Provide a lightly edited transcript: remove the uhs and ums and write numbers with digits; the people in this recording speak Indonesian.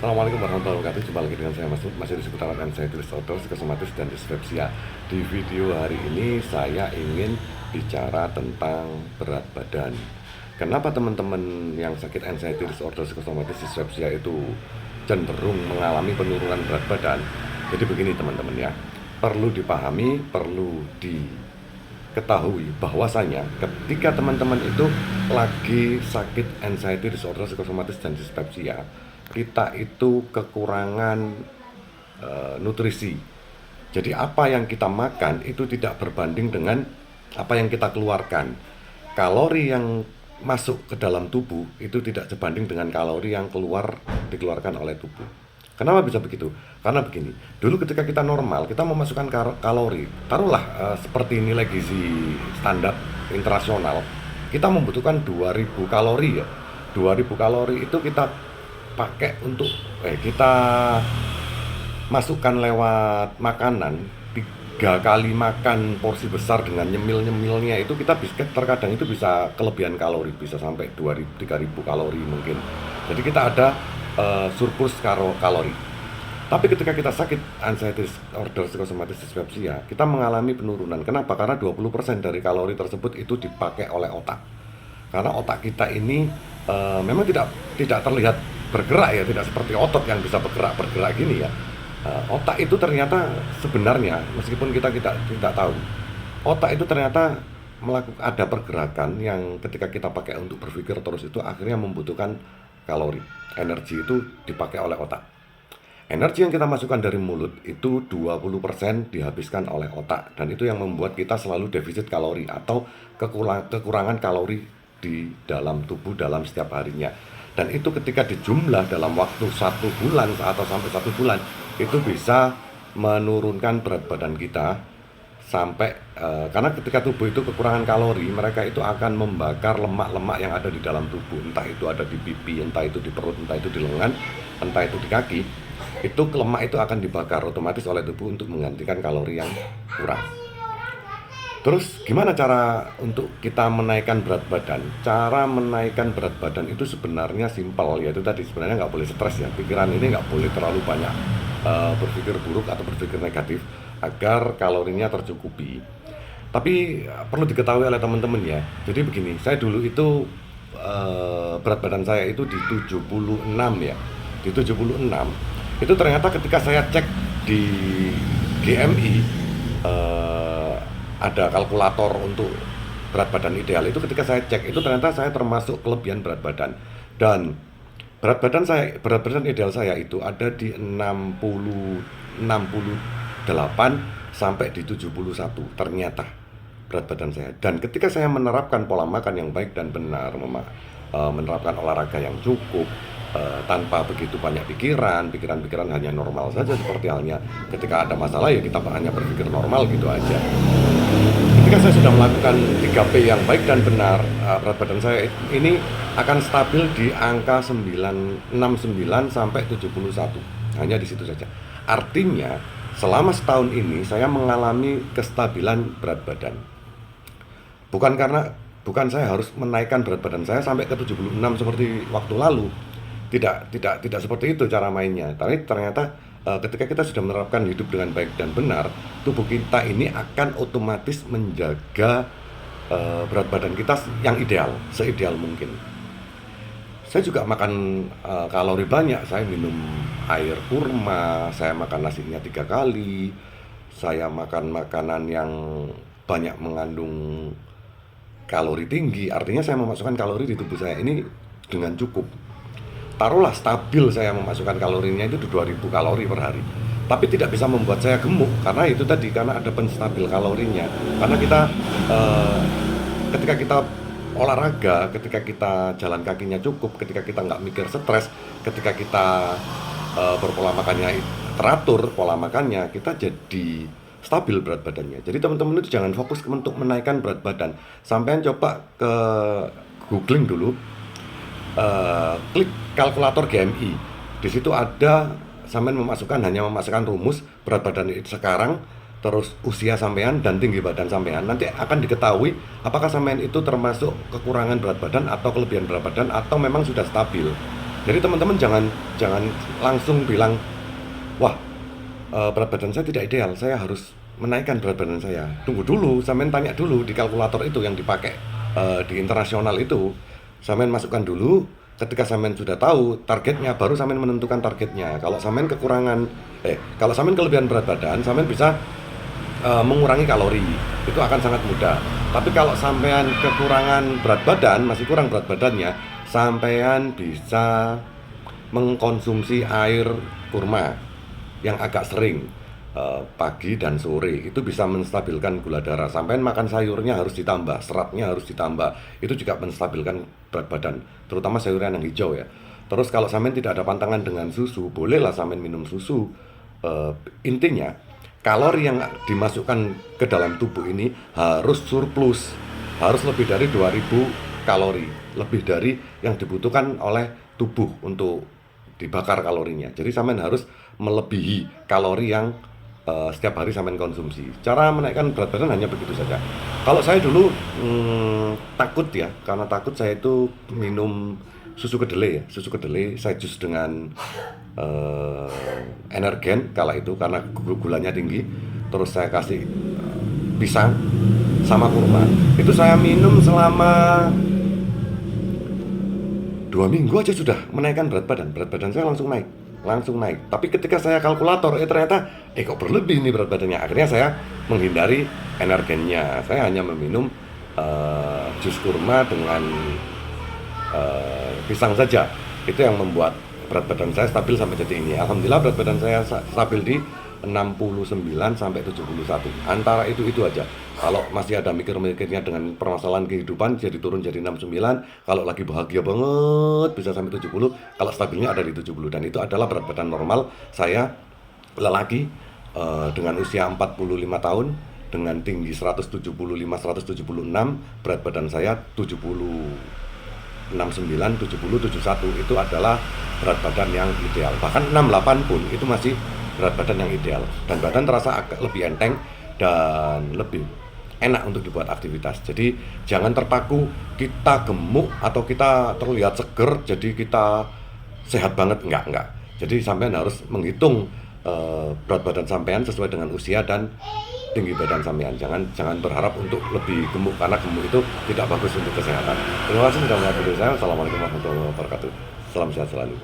Assalamualaikum warahmatullahi wabarakatuh. Jumpa lagi dengan saya masih di seputar anxiety disorder, psikosomatis dan dispepsia. Di video hari ini saya ingin bicara tentang berat badan. Kenapa teman-teman yang sakit anxiety disorder, psikosomatis, dispepsia itu cenderung mengalami penurunan berat badan? Jadi begini teman-teman ya, perlu dipahami, perlu diketahui bahwasanya ketika teman-teman itu lagi sakit anxiety disorder, psikosomatis dan dispepsia, kita itu kekurangan nutrisi. Jadi apa yang kita makan itu tidak berbanding dengan apa yang kita keluarkan. Kalori yang masuk ke dalam tubuh itu tidak sebanding dengan kalori yang dikeluarkan oleh tubuh. Kenapa bisa begitu? Karena begini, dulu ketika kita normal, kita memasukkan kalori, taruhlah seperti nilai gizi standar internasional, kita membutuhkan 2000 kalori ya. 2000 kalori itu kita pakai untuk kita masukkan lewat makanan. 3 kali makan porsi besar dengan nyemil-nyemilnya itu kita terkadang itu bisa kelebihan kalori, bisa sampai 2000 3000 kalori mungkin. Jadi kita ada surplus kalori. Tapi ketika kita sakit anxiety disorder, psikosomatis, dispepsia, kita mengalami penurunan. Kenapa? Karena 20% dari kalori tersebut itu dipakai oleh otak. Karena otak kita ini memang tidak terlihat bergerak ya, tidak seperti otot yang bisa bergerak gini ya. Otak itu ternyata sebenarnya meskipun kita tidak tahu, otak itu ternyata ada pergerakan yang ketika kita pakai untuk berpikir terus itu akhirnya membutuhkan kalori. Energi itu dipakai oleh otak. Energi yang kita masukkan dari mulut itu 20% dihabiskan oleh otak, dan itu yang membuat kita selalu defisit kalori atau kekurangan kalori di dalam tubuh dalam setiap harinya. Dan itu ketika dijumlah dalam waktu 1 bulan atau sampai 1 bulan, itu bisa menurunkan berat badan kita sampai karena ketika tubuh itu kekurangan kalori, mereka itu akan membakar lemak-lemak yang ada di dalam tubuh, entah itu ada di pipi, entah itu di perut, entah itu di lengan, entah itu di kaki. Itu lemak itu akan dibakar otomatis oleh tubuh untuk menggantikan kalori yang kurang. Terus gimana cara untuk kita menaikkan berat badan? Cara menaikkan berat badan itu sebenarnya simpel, yaitu tadi sebenarnya nggak boleh stres ya. Pikiran ini nggak boleh terlalu banyak berpikir buruk atau berpikir negatif agar kalorinya tercukupi. Tapi perlu diketahui oleh teman-teman ya. Jadi begini, saya dulu itu berat badan saya itu di 76 ya. Di 76 itu ternyata ketika saya cek di GMI, ada kalkulator untuk berat badan ideal, itu ketika saya cek itu ternyata saya termasuk kelebihan berat badan. Dan berat badan ideal saya itu ada di 68 sampai di 71 ternyata berat badan saya. Dan ketika saya menerapkan pola makan yang baik dan benar, menerapkan olahraga yang cukup, tanpa begitu banyak pikiran hanya normal saja, seperti halnya ketika ada masalah ya kita hanya berpikir normal gitu aja. Ketika saya sudah melakukan 3P yang baik dan benar, berat badan saya ini akan stabil di angka 69 sampai 71, hanya di situ saja. Artinya selama setahun ini saya mengalami kestabilan berat badan. Bukan saya harus menaikkan berat badan saya sampai ke 76 seperti waktu lalu. Tidak seperti itu cara mainnya. Tapi ternyata ketika kita sudah menerapkan hidup dengan baik dan benar, tubuh kita ini akan otomatis menjaga berat badan kita yang ideal, seideal mungkin. Saya juga makan kalori banyak. Saya minum air kurma, saya makan nasinya 3 kali, saya makan makanan yang banyak mengandung kalori tinggi. Artinya saya memasukkan kalori di tubuh saya ini dengan cukup. Taruhlah stabil saya memasukkan kalorinya itu 2000 kalori per hari. Tapi tidak bisa membuat saya gemuk karena itu tadi, karena ada penstabil kalorinya. Karena kita ketika kita olahraga, ketika kita jalan kakinya cukup, ketika kita nggak mikir stres, ketika kita berpola makannya teratur, pola makannya, kita jadi stabil berat badannya. Jadi teman-teman itu jangan fokus untuk menaikkan berat badan. Sampean coba ke googling dulu, klik kalkulator GMI. Di situ ada sampean hanya memasukkan rumus berat badan sekarang, terus usia sampean dan tinggi badan sampean. Nanti akan diketahui apakah sampean itu termasuk kekurangan berat badan atau kelebihan berat badan atau memang sudah stabil. Jadi teman-teman jangan jangan langsung bilang, wah, berat badan saya tidak ideal, saya harus menaikkan berat badan saya. Tunggu dulu, sampean tanya dulu di kalkulator itu yang dipakai di internasional itu. Sampean masukkan dulu, ketika sampean sudah tahu targetnya, baru sampean menentukan targetnya. Kalau sampean kelebihan berat badan, sampean bisa mengurangi kalori. Itu akan sangat mudah. Tapi kalau sampean kekurangan berat badan, masih kurang berat badannya, sampean bisa mengkonsumsi air kurma yang agak sering pagi dan sore. Itu bisa menstabilkan gula darah. Sampean makan sayurnya harus ditambah, seratnya harus ditambah. Itu juga menstabilkan berat badan, terutama sayuran yang hijau ya. Terus kalau sampean tidak ada pantangan dengan susu, bolehlah sampean minum susu. Intinya kalori yang dimasukkan ke dalam tubuh ini harus surplus, harus lebih dari 2000 kalori, lebih dari yang dibutuhkan oleh tubuh untuk dibakar kalorinya. Jadi sampean harus melebihi kalori yang setiap hari sampean konsumsi. Cara menaikkan berat badan hanya begitu saja. Kalau saya dulu takut ya, karena takut saya itu minum susu kedelai ya, susu kedelai saya jus dengan energen kala itu karena gulanya tinggi. Terus saya kasih pisang sama kurma. Itu saya minum selama 2 minggu aja sudah menaikkan berat badan. Berat badan saya langsung naik. Tapi ketika saya kalkulator, ternyata kok berlebih nih berat badannya. Akhirnya saya menghindari energennya. Saya hanya meminum jus kurma dengan pisang saja. Itu yang membuat berat badan saya stabil sampai detik ini. Alhamdulillah berat badan saya stabil di 69 sampai 71. Antara itu aja. Kalau masih ada mikir-mikirnya dengan permasalahan kehidupan jadi turun jadi 69. Kalau lagi bahagia banget bisa sampai 70. Kalau stabilnya ada di 70 dan itu adalah berat badan normal saya lelaki dengan usia 45 tahun dengan tinggi 175 176, berat badan saya 69, 70, 71 itu adalah berat badan yang ideal. Bahkan 68 pun itu masih berat badan yang ideal. Dan badan terasa agak lebih enteng dan lebih enak untuk dibuat aktivitas. Jadi jangan terpaku kita gemuk atau kita terlihat seger jadi kita sehat banget. Enggak. Jadi sampean harus menghitung berat badan sampean sesuai dengan usia dan tinggi badan sampean. Jangan berharap untuk lebih gemuk karena gemuk itu tidak bagus untuk kesehatan. Terima kasih sudah melihat video saya. Assalamualaikum warahmatullahi wabarakatuh. Salam sehat selalu.